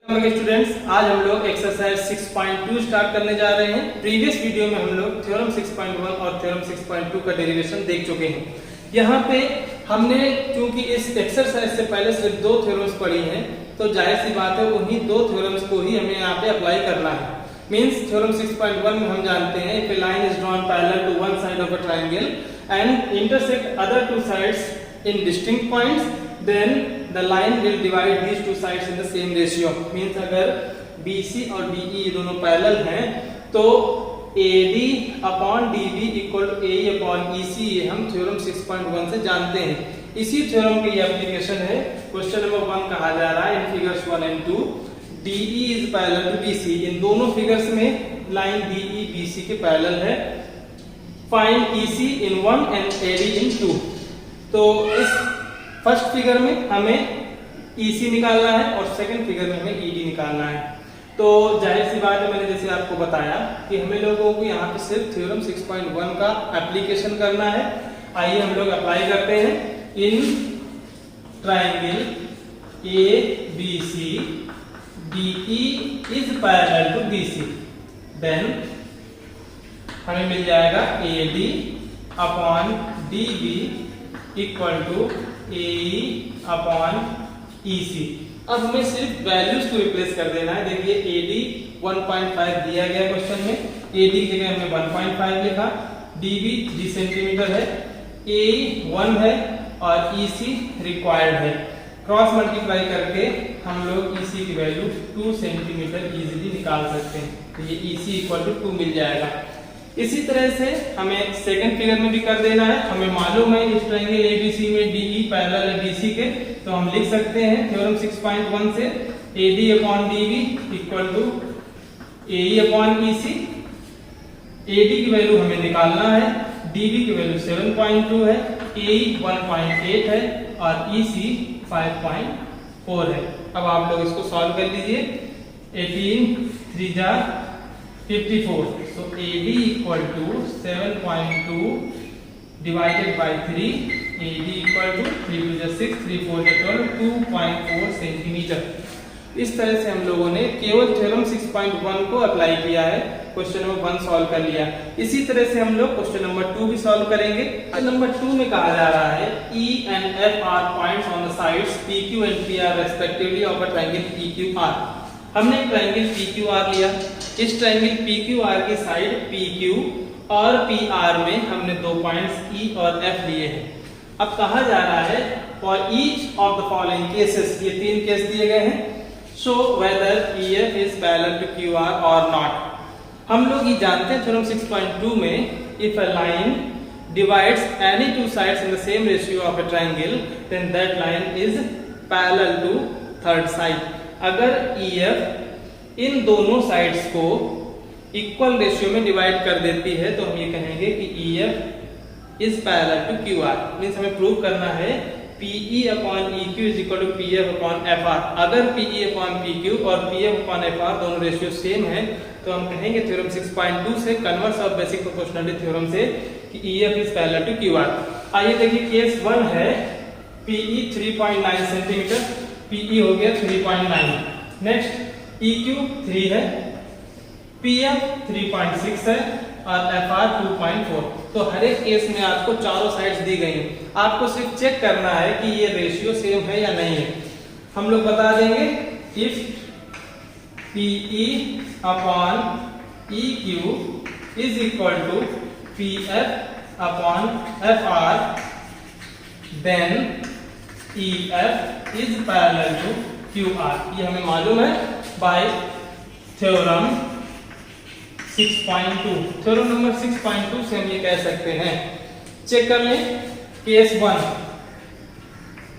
Students, आज हम लोग एक्सरसाइज 6.2 स्टार्ट करने जा रहे हैं। प्रीवियस वीडियो में हम लोग थ्योरम 6.1 और थ्योरम 6.2 का डेरिवेशन देख चुके हैं। यहाँ पे हमने क्योंकि इस एक्सरसाइज से पहले सिर्फ दो थ्योरम्स पढ़ी हैं, तो जाहिर सी बात है उन्हीं दो थ्योरम्स को ही हमें यहाँ पे अप्लाई करना है। मींस थ्योरम 6.1 में हम जानते हैं if a line is drawn parallel to one side of a triangle and intersect other two sides in distinct points, then the line will divide these two sides in the same ratio. Means अगर BC और DE दोनों parallel हैं तो AD upon DB equal to AE upon EC, ये हम theorem 6.1 से जानते हैं। इसी थ्योरम की एप्लीकेशन है। क्वेश्चन नंबर 1 कहा जा रहा है in figures 1 and 2 DE is parallel to BC। इन दोनों फिगर्स में लाइन DE BC के पैरेलल है। Find EC in 1 and AD in 2। तो इस फर्स्ट फिगर में हमें EC निकालना है और सेकंड फिगर में हमें ED निकालना है। तो जाहिर सी बात है, मैंने जैसे आपको बताया कि हमें लोगों को यहाँ पे सिर्फ थ्योरम 6.1 का एप्लीकेशन करना है। आइए हम लोग अप्लाई करते हैं। In triangle ABC DE is parallel to BC, then हमें मिल जाएगा AD upon DB equal to AE upon EC। अब हमें सिर्फ वैल्यूज को रिप्लेस कर देना है। देखिए AD 1.5 दिया गया क्वेश्चन में, AD की जगह हमने 1.5 लिखा, DB 3 सेंटीमीटर है, AE 1 है और EC रिक्वायर्ड है। क्रॉस मल्टीप्लाई करके हम लोग EC की वैल्यू 2 सेंटीमीटर इजीली निकाल सकते हैं। तो ये EC इक्वल टू 2 मिल जाएगा। इसी तरह से हमें सेकंड फिगर में भी कर देना है। हमें मालूम है इस ट्रायंगल ABC में DE पैरेलल है BC के, तो हम लिख सकते हैं थ्योरम 6.1 से AD upon DB equal to AE upon EC। AD की वैल्यू हमें निकालना है, DB की वैल्यू 7.2 है, AE 1.8 है और EC 5.4 है। अब आप लोग इसको सॉल्व कर लीजिए। 18 3 जा 54, so AD equal to 7.2 divided by 3, AD equal to 3 to the 6, 3 4 the 12, 2.4 centimetre. इस तरह से हम लोगों ने केवल थ्योरम 6.1 को अप्लाई किया है। क्वेश्चन नंबर 1 सॉल्व कर लिया। इसी तरह से हम लोग क्वेश्चन नंबर 2 भी सॉल्व करेंगे। क्वेश्चन नंबर 2 में कहा जा रहा है E and F are points on the sides PQ and PR respectively of a triangle PQR। हमने ट्रायंगल PQR लिया। इस ट्रायंगल PQR की साइड PQ और PR में हमने दो पॉइंट्स E और F लिए हैं। अब कहा जा रहा है for each of the following cases, ये 3 केस दिए गए हैं, show whether EF is parallel to QR और नॉट। हम लोग ये जानते हैं थ्योरम 6.2 में if a line divides any two sides in the same ratio of a triangle then that line is parallel to third side. अगर EF इन दोनों साइड्स को इक्वल रेशियो में डिवाइड कर देती है तो हम ये कहेंगे कि EF is parallel to QR। Means हमें प्रूव करना है PE upon EQ is equal to PF upon FR। अगर PE अपॉन PQ और PF अपॉन FR दोनों रेशियो सेम है तो हम कहेंगे थ्योरम 6.2 से converse of basic proportionality theorem से कि EF is parallel to QR। आइए देखिए केस 1 है PE 3.9 सेंटीमीटर, PE हो गया 3.9। नेक्स्ट EQ 3 है, PF 3.6 है और FR 2.4। तो हर एक केस में आपको चारों साइड्स दी गई हैं। आपको सिर्फ चेक करना है कि ये रेशियो सेम है या नहीं है। हम लोग बता देंगे if PE upon EQ is equal to PF upon FR then EF is parallel to QR। ये हमें मालूम है बाय थ्योरम 6.2। थ्योरम नंबर 6.2 से हम ये कह सकते हैं। चेक कर लें केस 1,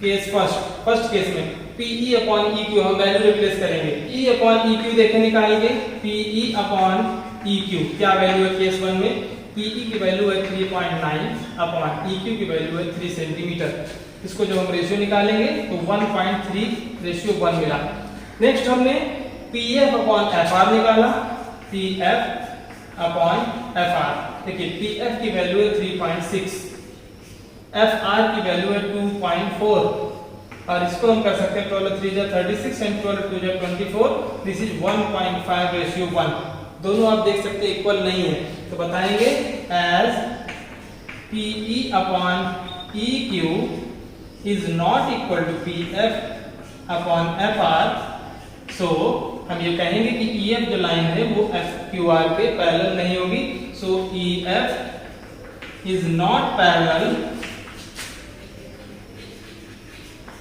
केस फर्स्ट केस में PE अपॉन EQ हम वैल्यू रिप्लेस करेंगे। E अपॉन EQ देखें निकाल के, PE अपॉन EQ क्या वैल्यू है केस 1 में? PE की वैल्यू है 3.9 अपॉन EQ की वैल्यू है 3 सेंटीमीटर। इसको जब हम रेशियो निकालेंगे तो 1.3 रेशियो 1 मिला। नेक्स्ट हमने PF अपॉन FR निकाला, PF अपॉन FR। देखिए PF की वैल्यू है 3.6, FR की वैल्यू है 2.4 और इसको हम कर सकते हैं 12 3 36 एंड 12 2 24। This is 1.5:1। दोनों आप देख सकते हैं इक्वल नहीं है, तो बताएंगे as PE upon EQ is not equal to PF upon FR। सो हम ये कहेंगे कि EF जो लाइन है वो FQR के पैरेलल नहीं होगी। सो EF is not parallel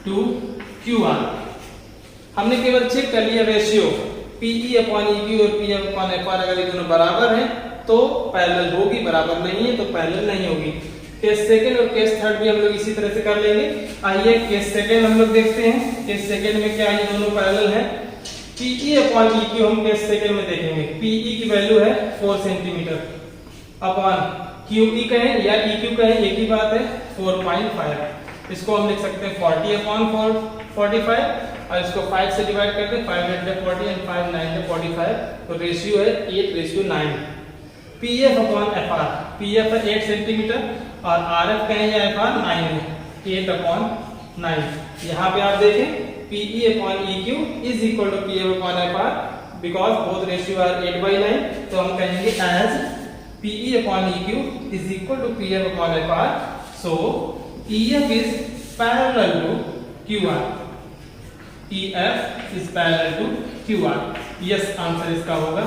to QR। हमने केवल चेक कर लिया रेशियो PE upon EQ और PF upon FR, अगर ये दोनों बराबर हैं तो पैरेलल होगी, बराबर नहीं है तो पैरेलल नहीं होगी। केस सेकंड और केस थर्ड भी हम लोग इसी तरह से कर लेंगे। आइए केस सेकंड हम लोग देखते हैं। केस सेकंड में क्या ये दोनों पैरेलल हैं। PE अपॉन EQ हम केस सेकंड में देखेंगे। PE की वैल्यू है 4 सेंटीमीटर अपॉन QE कहें या EQ कहें, एक ही बात है, 4.5। इसको हम लिख सकते हैं 40 अपॉन 45 और इसको 5 से डिवाइड करते हैं। 5 8 40 एंड 5 9 45, तो रेशियो है 8:9। PF अपॉन FR, PF है 8 सेंटीमीटर और RF कहें या FR 9 है, 8/9। यहाँ पे आप देखें PE upon EQ is equal to PF upon FR because both ratio are 8/9, तो हम कहेंगे as PE upon EQ is equal to PF upon FR, so EF is parallel to QR। EF is parallel to QR। yes answer इसका होगा।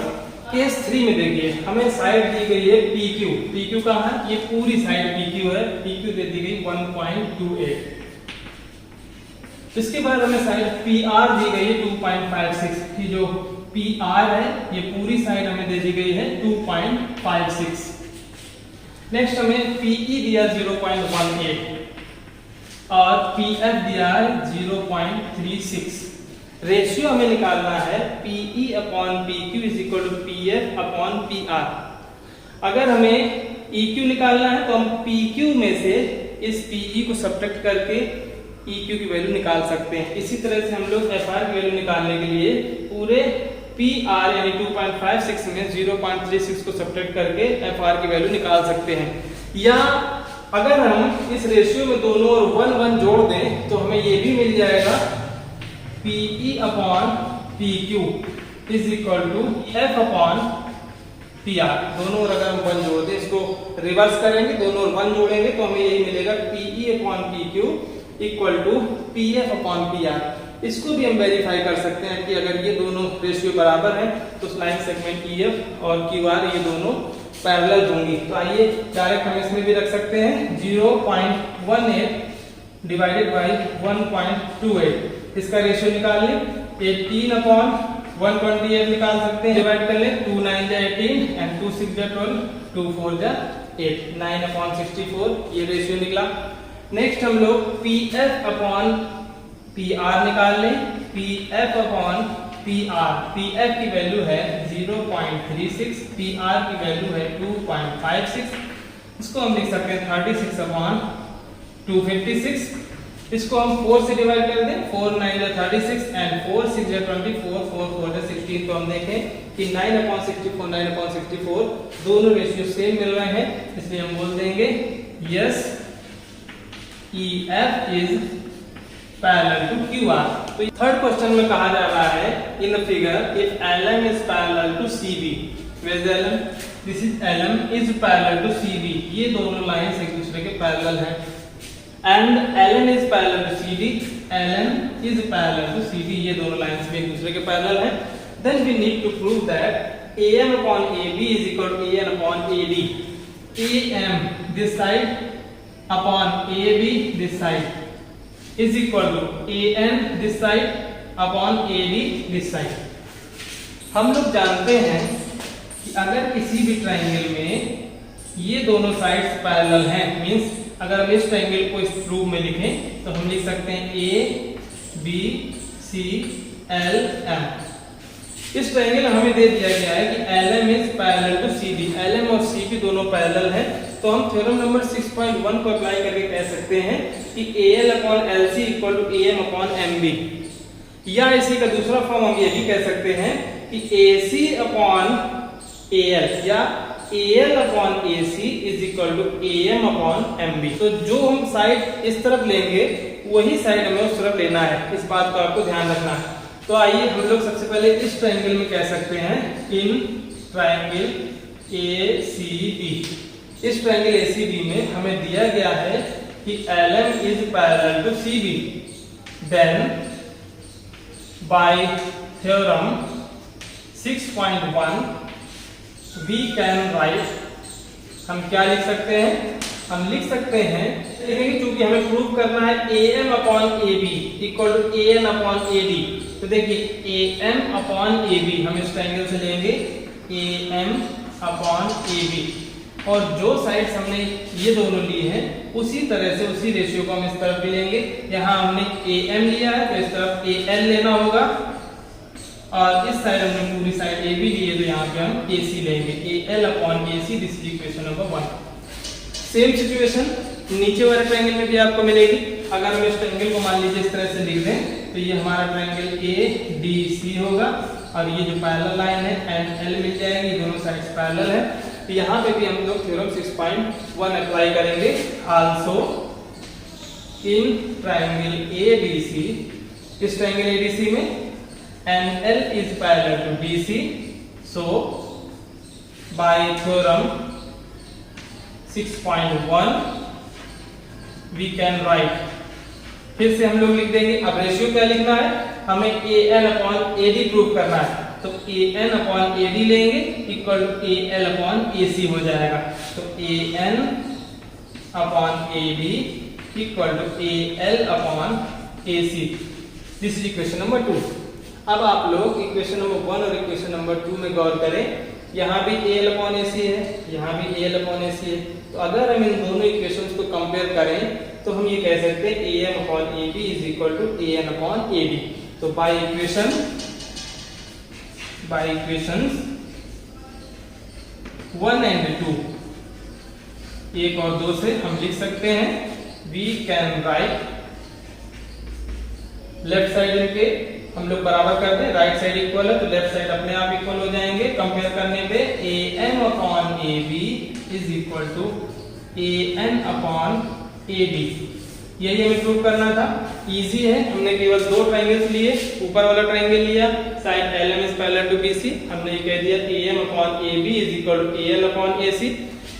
Case 3 में देखिए, हमें side दी गई है PQ। PQ कहाँ है? ये पूरी साइड PQ है। PQ दे दी गई 1.28। इसके बाद हमें साइड PR दी गई है 2.56 की। जो PR है ये पूरी साइड हमें दे दी गई है 2.56। नेक्स्ट हमें PE दिया 0.18 और PF दिया है 0.36। रेशियो हमें निकालना है PE upon PQ is equal to PF upon PR। अगर हमें EQ निकालना है तो हम PQ में से इस PE को सब्ट्रैक्ट करके EQ की वैल्यू निकाल सकते हैं। इसी तरह से हम लोग FR की वैल्यू निकालने के लिए पूरे PR यानी 2.56 में 0.36 को सब्ट्रैक्ट करके FR की वैल्यू निकाल सकते हैं। या अगर हम इस रेशियो में दोनों और 1 1 जोड़ दें तो हमें ये भी मिल जाएगा PE upon PQ is equal to F upon PR। दोनों और अगर हम 1 जोड़ दें, इसको रिवर्स करेंगे, दोनों और 1 जोड़ेंगे तो हमें यही मिलेगा PE upon PQ equal to PF upon PR। इसको भी हम वेरीफाई कर सकते हैं कि अगर ये दोनों रेशियो बराबर हैं तो लाइन सेगमेंट EF और QR ये दोनों पैरेलल होंगी। तो आइए डायरेक्ट हम इसमें भी रख सकते हैं 0.18 डिवाइडेड बाई 1.28। इसका रेशियो निकाल लें 18 अपॉन 128 निकाल सकते हैं, डिवाइड कर लें 2 9 18 एंड 2 6 12 2 4 8 9 अपॉन 64, ये रेशियो निकला। नेक्स्ट हम लोग PF अपॉन PR निकाल लें। PF अपॉन PR, PF की वैल्यू है 0.36, PR की वैल्यू है 2.56। इसको हम लिख सकते हैं 36 अपॉन 256। इसको हम 4 से डिवाइड कर दें, 4 9 36 एंड 4 6 24, 4 4 16। तो हम देखें कि 9 अपॉन 64 9 अपॉन 64 दोनों रेशियो सेम मिल रहे हैं, इसलिए हम बोल देंगे yes EF is parallel to QR। तो थर्ड क्वेश्चन में कहा जा रहा है in the figure if LM is parallel to CB, where is LM? This is LM is parallel to CB। ये दोनों लाइंस एक दूसरे के पैरेलल हैं। And LN is parallel to CD, LN is parallel to CD, ये दोनों lines भी एक दूसरे के पैरेलल हैं। Then we need to prove that AM upon AB is equal to AN upon AD। AM this side upon AB this side is equal to AN this side upon AD this side। हम लोग जानते हैं कि अगर किसी भी triangle में ये दोनों साइड्स पैरेलल हैं, मींस अगर हम इस ट्राइंगल को इस रूप में लिखें तो हम लिख सकते हैं A B C L M। इस ट्राइंगल हमें दे दिया गया है कि LM is parallel to CD, LM और CB दोनों पैरेलल हैं। तो हम थ्योरम नंबर 6.1 को अप्लाई करके कह सकते हैं कि AL upon LC equal to AM upon MB। या इसी का दूसरा फॉर्म हम ये भी कह सकते हैं कि AC अपॉन AL या AL upon AC is equal to AM upon MB। तो जो हम साइड इस तरफ लेंगे वही साइड हमें उस तरफ लेना है, इस बात को आपको ध्यान रखना है। तो आइए हम लोग सबसे पहले इस ट्रायंगल में कह सकते हैं इन ट्रायंगल ACB। इस ट्रायंगल ACB में हमें दिया गया है कि LM is parallel to CB, then by theorem 6.1 we can write, हम क्या लिख सकते हैं, हम लिख सकते हैं लेकिन क्योंकि हमें प्रूव करना है AM upon AB equal to AN upon AD। तो देखिए AM अपॉन AB हम इस ट्रायंगल से लेंगे AM अपॉन AB, और जो साइड्स हमने ये दोनों लिए हैं उसी तरह से उसी रेशियो को हम इस तरफ भी लेंगे। यहाँ हमने AM लिया है तो इस तरफ AL लेना होगा, और इस साइड हमने पूरी साइड AB ली है तो यहाँ पे हम AC लेंगे, AL upon AC। This is equation number 1। Same situation नीचे वाले ट्रायंगल में भी आपको मिलेगी। अगर हम इस ट्रायंगल को मान लीजिए इस तरह से लिख दें तो ये हमारा ट्रायंगल ADC होगा, और ये जो पैरेलल लाइन है NL मिल जाएगी, दोनों साइड्स पैरेलल है। तो यहाँ पे भी हम लोग थ्योरम 6.1 अप्लाई करेंगे। आल्सो इन ट्रायंगल ABC, इस ट्रायंगल ADC में NL is parallel to BC, so by theorem 6.1 we can write, फिर से हम लोग लिख देंगे। अब रेशियो क्या लिखना है, हमें AN अपॉन AD प्रूव करना है, तो AN अपॉन AD लेंगे equal to AL upon AC हो जाएगा। तो AN upon AD equal to AL upon AC। This is equation number 2। अब आप लोग इक्वेशन नंबर 1 और इक्वेशन नंबर 2 में गौर करें, यहाँ भी AL अपॉन AC है, यहाँ भी AL अपॉन AC है। तो अगर हम इन दोनों इक्वेशंस को कंपेयर करें तो हम ये कह सकते हैं AM upon AB is equal to AN upon AD। तो बाय इक्वेशंस 1 एंड 2, 1 और 2 से हम लिख सकते हैं we can write, left side इनके हम लोग बराबर कर दें, राइट साइड इक्वल है तो लेफ्ट साइड अपने आप इक्वल हो जाएंगे। कंपेयर करने पे AM upon AB is equal to AN upon AD। यही हमें प्रूव करना था, इजी है। हमने केवल 2 ट्रायंगल्स लिए, ऊपर वाला ट्रायंगल लिया, side LM is parallel to BC, हमने ये कह दिया AM upon AB is equal to AL upon AC।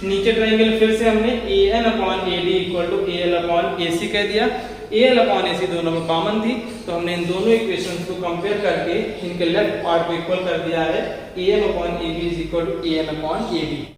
नीचे ट्रायंगल फिर से हमने AN upon AD equal to AL upon AC कह दिया। AL अपॉन AC दोनों में कॉमन थी, तो हमने इन दोनों इक्वेशंस को कंपेयर करके इनके लेफ्ट पार्ट को इक्वल कर दिया है। AM upon AB is equal to AN upon AD।